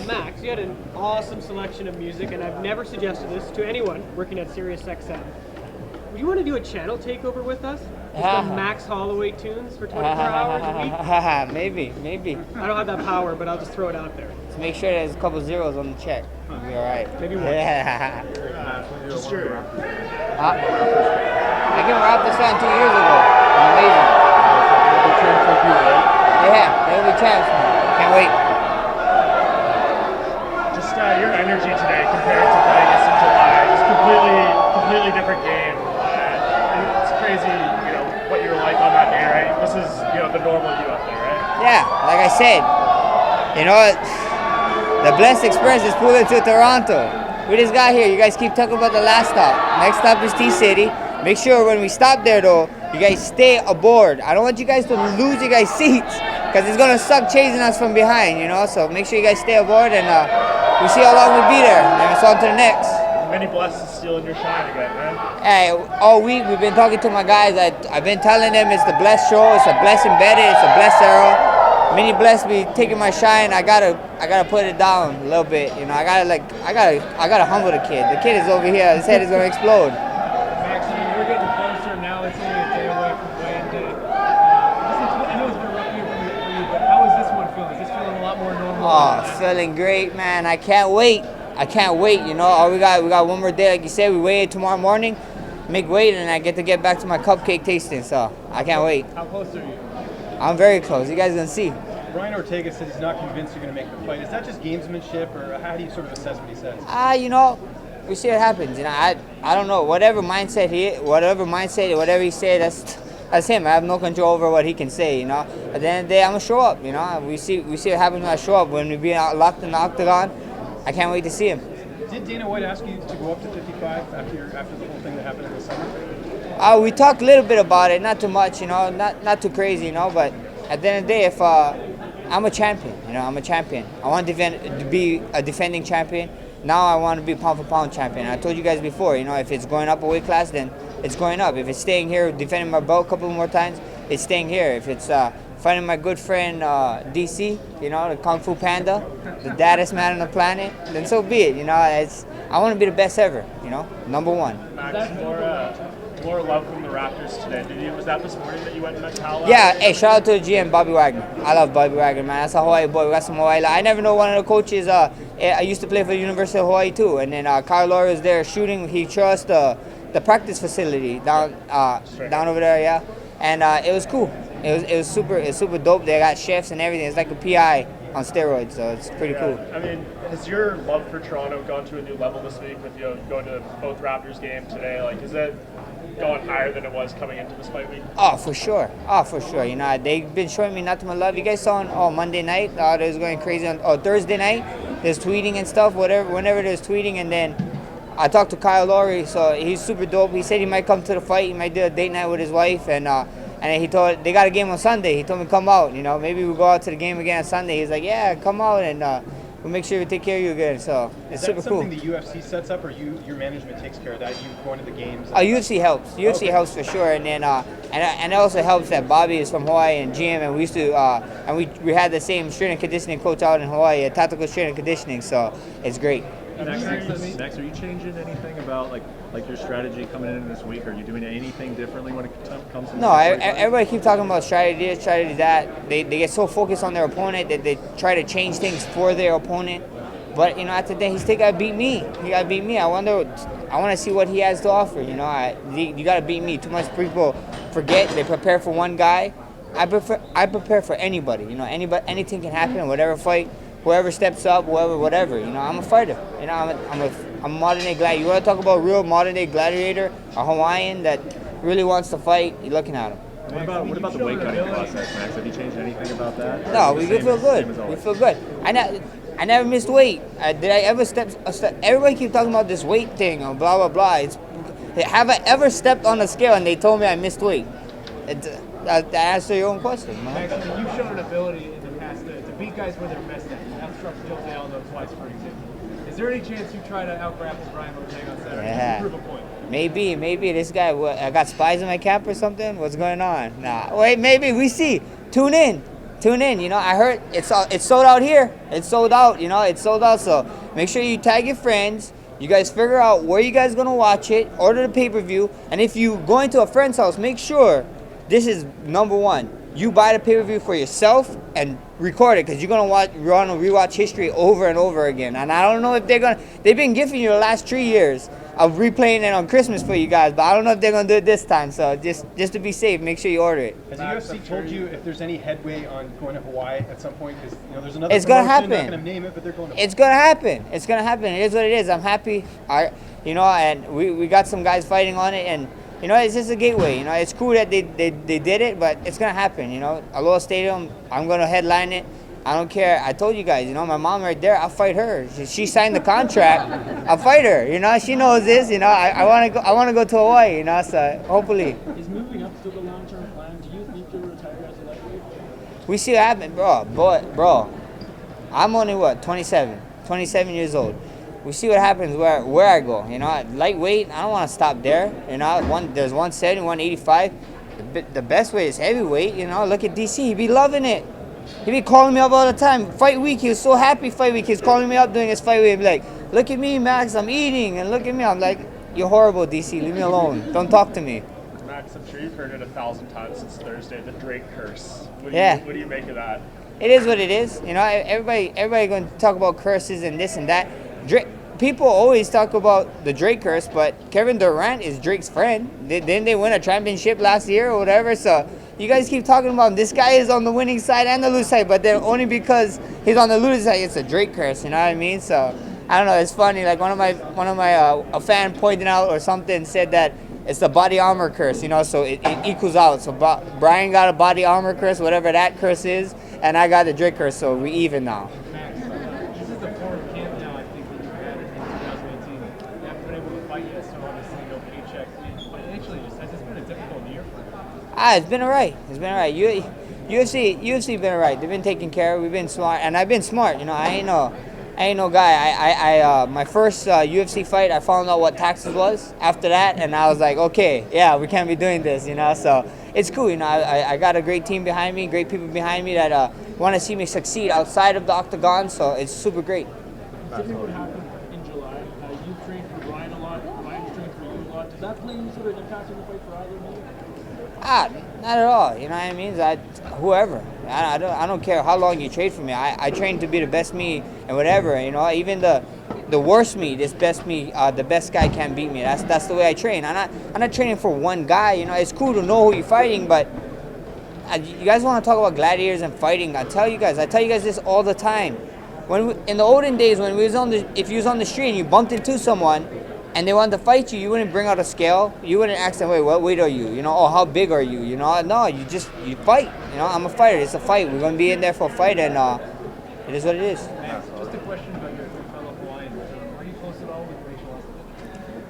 Max, you had an awesome selection of music, and I've never suggested this to anyone working at SiriusXM. Would you want to do a channel takeover with us? Just the Max Holloway tunes for 24 hours a week? Maybe. I don't have that power, but I'll just throw it out there. Just make sure there's a couple zeros on the check. We'll be all right. Maybe one. Sure. I came around this one 2 years ago. Amazing. Yeah, they'll be champs. Can't wait. Just your energy today compared to Vegas in July, just completely different game. And it's crazy, what you were like on that day, right? This is, the normal you up there, right? Yeah, like I said, the blessed experience is pulling to Toronto. We just got here. You guys keep talking about the last stop. Next stop is T-City. Make sure when we stop there, though, you guys stay aboard. I don't want you guys to lose your guys' seats because it's going to suck chasing us from behind, So make sure you guys stay aboard, and we'll see how long we'll be there. And it's on to the next. Many blessings stealing your shine again, man. Hey, all week we've been talking to my guys. I've been telling them it's the blessed show, it's a blessed embedded, it's a blessed era. Many blessed be taking my shine. I gotta put it down a little bit. I gotta humble the kid. The kid is over here. His head is gonna explode. Max, we're getting closer now. It's only a day away from weigh-in day. I know it's been a rough year for you, but how is this one feeling? Is this feeling a lot more normal? Oh, feeling great, man. I can't wait. We got one more day, like you said. We weigh in tomorrow morning, make weight, and I get to get back to my cupcake tasting. So I can't wait. How close are you? I'm very close. You guys gonna see. Ryan Ortega said he's not convinced you're going to make the fight. Is that just gamesmanship, or how do you sort of assess what he says? We see what happens. I don't know. Whatever he said, that's him. I have no control over what he can say. At the end of the day, I'm gonna show up. We see what happens when I show up. When we be locked in the octagon, I can't wait to see him. Did Dana White ask you to go up to 55 after the whole thing that happened in the summer? We talked a little bit about it, not too much, not too crazy, but at the end of the day, if I'm a champion, I'm a champion. I want to be a defending champion. Now I want to be pound for pound champion. I told you guys before, if it's going up a weight class, then it's going up. If it's staying here, defending my belt a couple more times, it's staying here. If it's fighting my good friend DC, the Kung Fu Panda, the daddest man on the planet, then so be it. I want to be the best ever. Number one. Max, more love from the Raptors today. Was that this morning that you went and met Cal? Yeah, hey, shout out to the GM, Bobby Wagner. I love Bobby Wagner, man. That's a Hawaii boy. We got some Hawaii. I never know one of the coaches. I used to play for the University of Hawaii too. And then Kyle Lowry was there shooting. He showed us the practice facility down over there, yeah. And it was cool. It was super dope. They got chefs and everything. It's like a PI on steroids, so it's pretty cool. I mean, has your love for Toronto gone to a new level this week with going to both Raptors games today? Like, is it going higher than it was coming into this fight week? Oh, for sure. They've been showing me nothing but love. You guys saw on Monday night, they was going crazy on Thursday night. There's tweeting and stuff, whenever there's tweeting, and then I talked to Kyle Lowry, so he's super dope. He said he might come to the fight. He might do a date night with his wife, and he told they got a game on Sunday. He told me come out. Maybe we'll go out to the game again on Sunday. He's like, yeah, come out, and we'll make sure we take care of you again. So it's super cool. Is that something the UFC sets up, or your management takes care of that? You going to the games? UFC helps. UFC helps for sure, and then and it also helps that Bobby is from Hawaii and GM, and we used to and we had the same strength and conditioning coach out in Hawaii, tactical strength and conditioning. So it's great. Max, are you changing anything about like your strategy coming in this week? Are you doing anything differently when it comes to? No, everybody keeps talking about strategy this, strategy that. They get so focused on their opponent that they try to change things for their opponent. But at the day, he still got to beat me. He got to beat me. I want to see what he has to offer. You got to beat me. Too much people forget. They prepare for one guy. I prepare for anybody. Anything can happen in whatever fight. Whoever steps up, whatever. I'm a fighter. I'm a modern day gladiator. You want to talk about real modern day gladiator, a Hawaiian that really wants to fight? You're looking at him. What about the weight cutting process, Max? Have you changed anything about that? No, we feel good. We feel good. I never missed weight. Did I ever step a step? Everybody keeps talking about this weight thing or blah blah blah. Have I ever stepped on a scale and they told me I missed weight? That answer your own question, man. Max, you've shown an ability in the past to beat guys where they're best at. You outstruck Jose Aldo twice, for example. Is there any chance you try to out-grapple Brian Ortega on Saturday? Yeah. Prove a point. Maybe this guy. I got spies in my camp or something. What's going on? Nah. Wait. Maybe we see. Tune in. tune in. You know, I heard it's sold out here. It's sold out. You know, it's sold out. So make sure you tag your friends. You guys figure out where you guys gonna watch it. Order the pay-per-view. And if you go into a friend's house, make sure this is number one. You buy the pay-per-view for yourself and record it, because you're gonna rewatch history over and over again. And I don't know if they've been gifting you the last 3 years of replaying it on Christmas for you guys, but I don't know if they're gonna do it this time. So just to be safe, make sure you order it. Has the UFC told you if there's any headway on going to Hawaii at some point? Because there's another. It's gonna promotion, happen. Not gonna name it, but they're going. It's gonna happen. It's gonna happen. It is what it is. I'm happy. And we got some guys fighting on it, and it's just a gateway. It's cool that they did it, but it's gonna happen. Aloha Stadium. I'm gonna headline it. I don't care. I told you guys. My mom right there. I'll fight her. She signed the contract. I'll fight her. She knows this. I wanna go to Hawaii. So hopefully. Is moving up still the long-term plan? Do you think you'll retire as a lightweight? We see what happens, bro. I'm only 27 years old. We see what happens where I go. Lightweight, I don't want to stop there. There's 170, 185. The best weight is heavyweight. Look at DC. He be loving it. He be calling me up all the time. Fight week, he was so happy. Fight week, he's calling me up during his fight week. He'd be like, look at me, Max. I'm eating, and look at me. I'm like, you're horrible, DC. Leave me alone. Don't talk to me. Max, I'm sure you've heard it 1,000 times since Thursday, the Drake curse. What do you make of that? It is what it is. Everybody going to talk about curses and this and that. People always talk about the Drake curse, but Kevin Durant is Drake's friend. Didn't they win a championship last year or whatever? So you guys keep talking about him. This guy is on the winning side and the losing side, but then only because he's on the losing side, it's a Drake curse. You know what I mean? So I don't know. It's funny. Like one of my a fan pointed out or something said that it's the body armor curse. So it equals out. So Brian got a body armor curse, whatever that curse is, and I got the Drake curse. So we even now. Max, this is the fourth camp now, I think, that you've had in 2018. You haven't been able to fight yet, so obviously no paycheck. Financially, has this been a difficult year for you? It's been all right. It's been all right. UFC been all right. They've been taking care of. We've been smart, and I've been smart. I ain't no guy. I my first UFC fight, I found out what taxes was after that, and I was like, okay, yeah, we can't be doing this, So it's cool, I got a great team behind me, great people behind me that want to see me succeed outside of the octagon, so it's super great. Considering what happened in July, you've trained for Ryan a lot, Ryan's trained for you a lot. Does that play any sort of impact on the fight for either of you? Not at all. You know what I mean? Whoever. I don't care how long you train for me. I train to be the best me and whatever. Even the worst me, this best me, the best guy can't beat me. That's the way I train. I'm not training for one guy. It's cool to know who you're fighting, but you guys want to talk about gladiators and fighting? I tell you guys this all the time. In the olden days, when if you was on the street and you bumped into someone and they wanted to fight you, you wouldn't bring out a scale. You wouldn't ask them, wait, what weight are you? How big are you? No, you fight. I'm a fighter. It's a fight. We're going to be in there for a fight, and it is what it is. Just a question about your fellow Hawaiian. Are you close at all with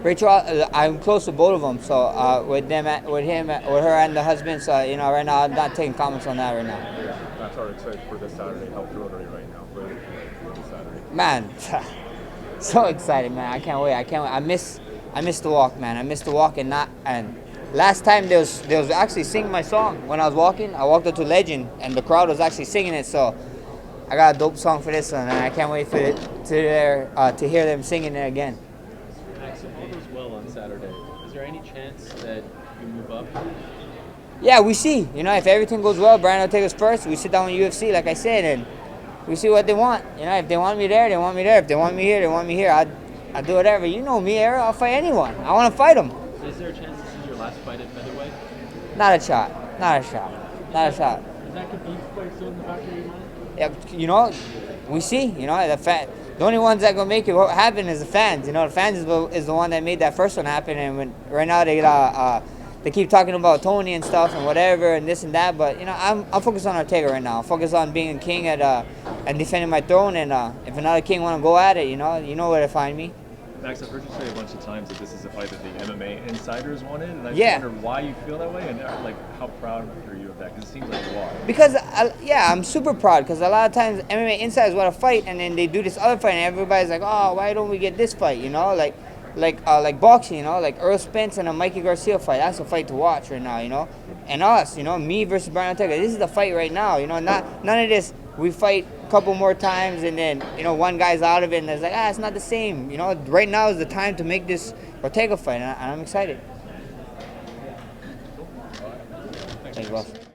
Rachel, I'm close to both of them. So with her and the husband. So right now I'm not taking comments on that right now. Yeah, that's our excited for this Saturday. How thrilled are you right now for this Saturday? Man, so excited, man! I can't wait. I miss the walk, man. I miss the walk and last time they was actually singing my song when I was walking. I walked up to Legend and the crowd was actually singing it. So I got a dope song for this one, and I can't wait to hear them singing it again. Max, if all goes well on Saturday, is there any chance that you move up? Yeah, we see. If everything goes well, Brian will take us first. We sit down with UFC, like I said, and we see what they want. If they want me there, they want me there. If they want me here, they want me here. I'll do whatever. You know me, Eric. I'll fight anyone. I want to fight them. Is there a chance this is your last fight at featherweight? Not a shot. Is that could be quite soon in the back of your mind? Yeah, we see. The only ones that gonna make it happen is the fans. The fans is the one that made that first one happen. And right now they keep talking about Tony and stuff and whatever and this and that. But I'm focused on Ortega right now. I'm focused on being a king and defending my throne. And if another king want to go at it, you know where to find me. Max, I've heard you say a bunch of times that this is a fight that the MMA insiders wanted, and I Yeah. just wonder why you feel that way, and how proud are you of that? Because it seems like you are. Because, I'm super proud, because a lot of times MMA insiders want to fight, and then they do this other fight, and everybody's like, oh, why don't we get this fight, like boxing, you know, like Earl Spence and a Mikey Garcia fight. That's a fight to watch right now, you know. And us, you know, me versus Brian Ortega. This is the fight right now, you know. None of this. We fight a couple more times and then, you know, one guy's out of it and it's like, it's not the same. You know, right now is the time to make this Ortega fight, and I'm excited. Thanks, boss.